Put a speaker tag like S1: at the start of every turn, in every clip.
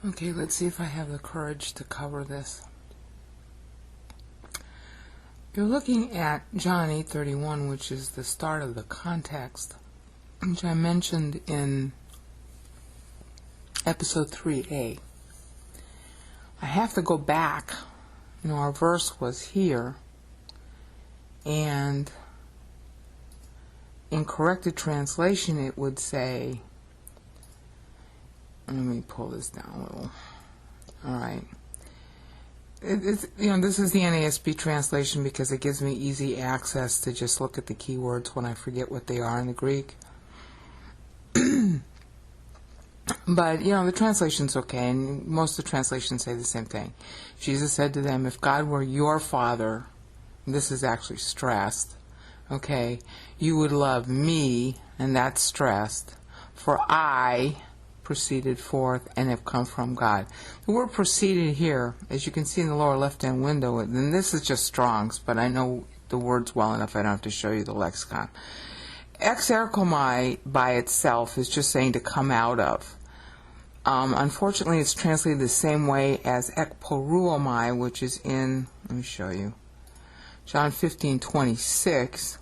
S1: Okay, let's see if I have the courage to cover this. You're looking at John 8:31, which is the start of the context, which I mentioned in episode 3a. I have to go back. Our verse was here, and in corrected translation it would say, let me pull this down a little. Alright. This is the NASB translation because it gives me easy access to just look at the keywords when I forget what they are in the Greek. But, the translation's okay, and most of the translations say the same thing. Jesus said to them, if God were your Father, and this is actually stressed, okay, you would love me, and that's stressed, for I proceeded forth and have come from God. The word proceeded here, as you can see in the lower left-hand window, and this is just Strong's, but I know the words well enough I don't have to show you the lexicon. Exerkomai by itself is just saying to come out of. Unfortunately, it's translated the same way as ekporuomai, which is in, let me show you, John 15:26.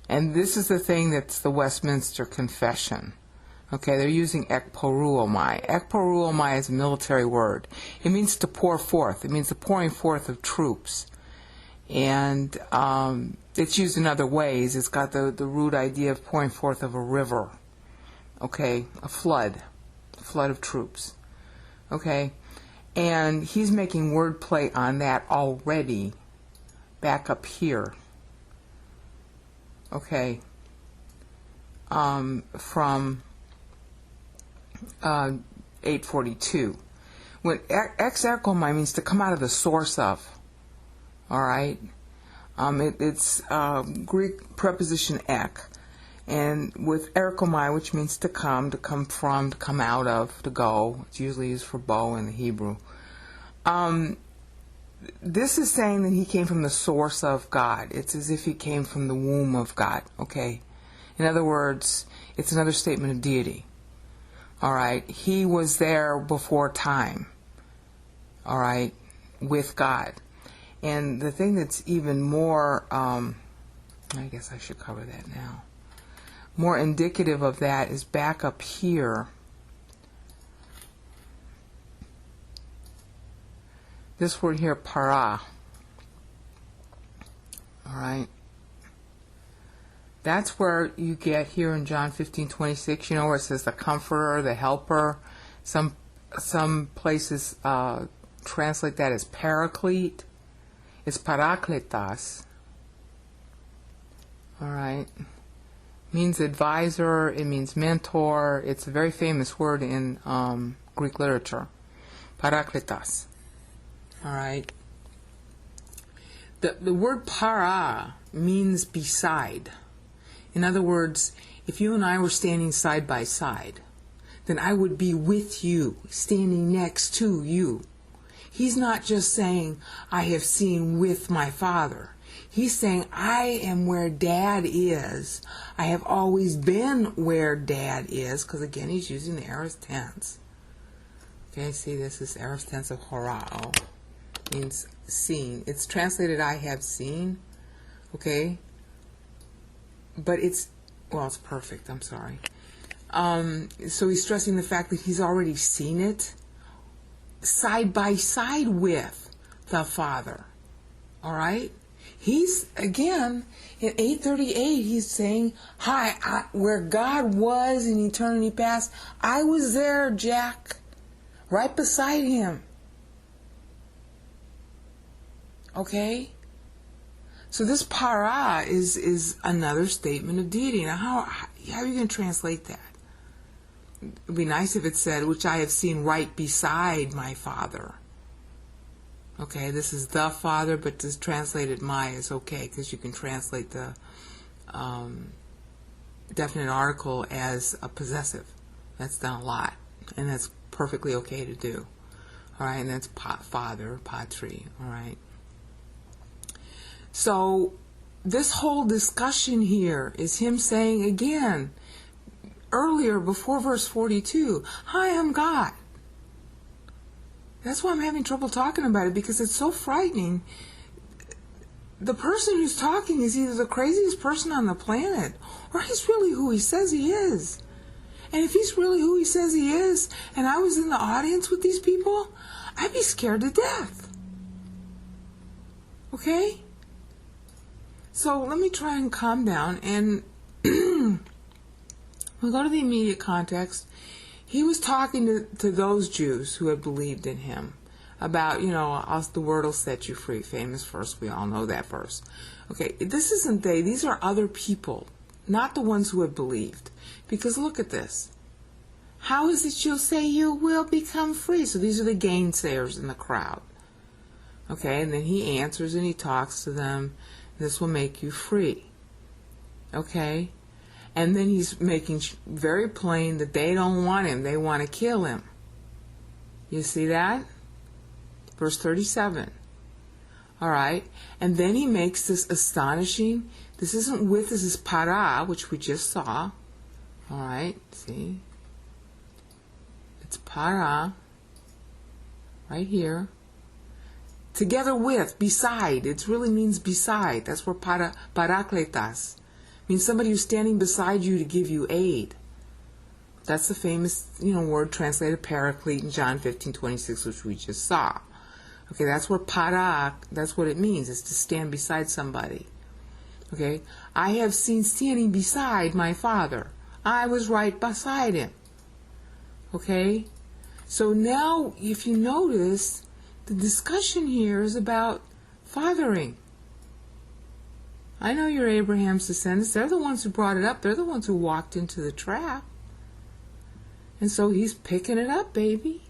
S1: And this is the thing that's the Westminster Confession. Okay, they're using ekporuomai. Ekporuomai is a military word. It means to pour forth. It means the pouring forth of troops. And it's used in other ways. It's got the root idea of pouring forth of a river. Okay, a flood of troops. Okay, and he's making wordplay on that already back up here. Okay, from 842. When exerkomai means to come out of the source of. All right, it's Greek preposition ek. And with erkomai, which means to come from, to come out of, to go. It's usually used for bow in the Hebrew. This is saying that he came from the source of God. It's as if he came from the womb of God. Okay? In other words, it's another statement of deity. All right? He was there before time. All right? With God. And the thing that's even more, I guess I should cover that now. More indicative of that is back up here. This word here, para. All right. That's where you get here in John 15:26. Where it says the Comforter, the Helper. Some places translate that as Paraclete. It's parakletas. All right. Means advisor, it means mentor. It's a very famous word in Greek literature. Parakletas. All right. The word para means beside. In other words, if you and I were standing side by side, then I would be with you, standing next to you. He's not just saying, I have seen with my Father. He's saying, I am where Dad is. I have always been where Dad is, because again, he's using the aorist tense. Okay, see, this is aorist tense of horao. Means seen. It's translated, I have seen. Okay? But it's perfect, I'm sorry. So he's stressing the fact that he's already seen it side by side with the Father. All right? He's, again, in 8:38, he's saying, hi, where God was in eternity past, I was there, Jack, right beside him. Okay? So this para is another statement of deity. Now, how are you going to translate that? It would be nice if it said, which I have seen right beside my Father. Okay, this is the Father, but to translate it my is okay, because you can translate the definite article as a possessive. That's done a lot, and that's perfectly okay to do. All right, and that's Father, patri. All right. So this whole discussion here is him saying again, earlier before verse 42, hi, I'm God. That's why I'm having trouble talking about it, because it's so frightening. The person who's talking is either the craziest person on the planet, or he's really who he says he is. And if he's really who he says he is, and I was in the audience with these people, I'd be scared to death. Okay? So let me try and calm down, and we'll go to the immediate context. He was talking to those Jews who had believed in him about, the word will set you free. Famous verse. We all know that verse. Okay, this isn't they. These are other people, not the ones who have believed. Because look at this. How is it you'll say you will become free? So these are the gainsayers in the crowd. Okay, and then he answers and he talks to them. This will make you free. Okay? And then he's making very plain that they don't want him. They want to kill him. You see that? Verse 37. All right. And then he makes this astonishing, this isn't with, this is para, which we just saw. All right. See? It's para. Right here. Together with, beside. It really means beside. That's where parakletas. Means somebody who's standing beside you to give you aid. That's the famous, word translated paraclete in John 15:26, which we just saw. Okay, that's where that's what it means, is to stand beside somebody. Okay, I have seen standing beside my Father. I was right beside him. Okay, so now if you notice, the discussion here is about fathering. I know you're Abraham's descendants. They're the ones who brought it up. They're the ones who walked into the trap. And so he's picking it up, baby.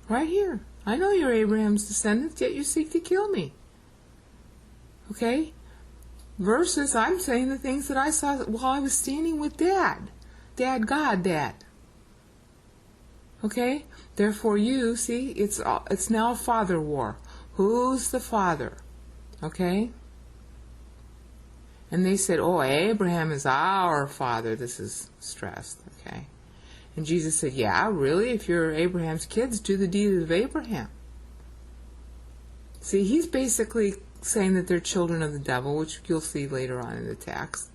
S1: Right here. I know you're Abraham's descendants, yet you seek to kill me. Okay? Versus, I'm saying the things that I saw while I was standing with Dad. Dad. Okay? Therefore you, see, it's now a father war. Who's the father? Okay? And they said, oh, Abraham is our father. This is stressed, okay? And Jesus said, yeah, really? If you're Abraham's kids, do the deeds of Abraham. See, he's basically saying that they're children of the devil, which you'll see later on in the text.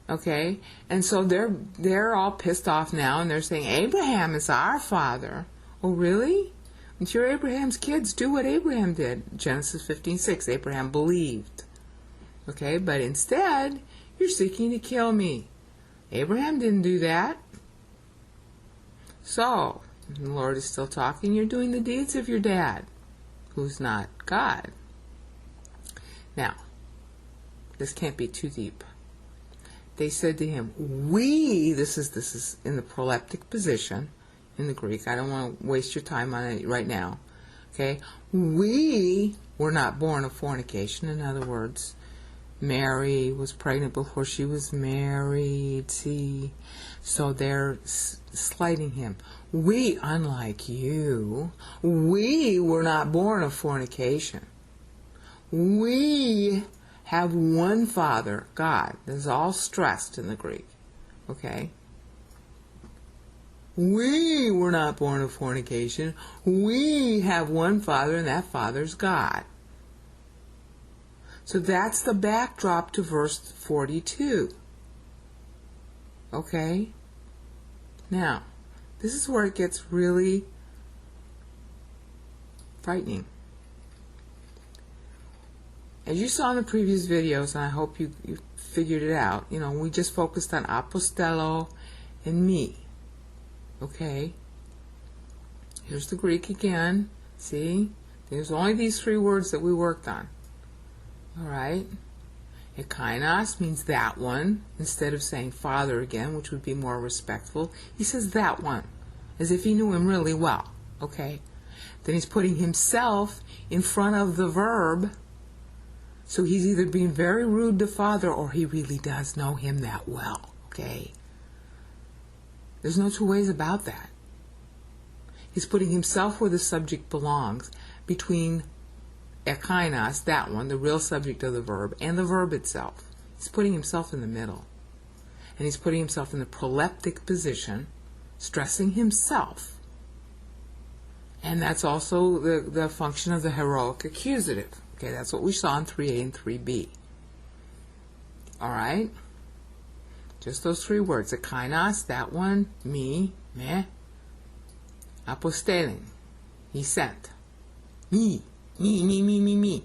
S1: Okay? And so they're all pissed off now, and they're saying, Abraham is our father. Oh, really? If you're Abraham's kids, do what Abraham did. Genesis 15:6, Abraham believed. Okay, but instead, you're seeking to kill me. Abraham didn't do that. So, the Lord is still talking. You're doing the deeds of your dad, who's not God. Now, this can't be too deep. They said to him, this is in the proleptic position in the Greek. I don't want to waste your time on it right now. Okay, we were not born of fornication. In other words, Mary was pregnant before she was married, see? So they're slighting him. We, unlike you, we were not born of fornication. We have one Father, God. This is all stressed in the Greek, okay? We were not born of fornication. We have one Father, and that Father's God. So that's the backdrop to verse 42. Okay? Now, this is where it gets really frightening. As you saw in the previous videos, and I hope you figured it out, we just focused on apostellw and me. Okay? Here's the Greek again. See? There's only these three words that we worked on. Alright, ekainos means that one. Instead of saying father again, which would be more respectful, he says that one, as if he knew him really well. Okay, then he's putting himself in front of the verb, so he's either being very rude to father, or he really does know him that well. Okay, there's no two ways about that. He's putting himself where the subject belongs, between ekainos, that one, the real subject of the verb, and the verb itself. He's putting himself in the middle. And he's putting himself in the proleptic position, stressing himself. And that's also the function of the heroic accusative. Okay, that's what we saw in 3a and 3b. All right? Just those three words. The kainos, that one, me, me. Apostellw, he sent. Me, me, me, me, me, me.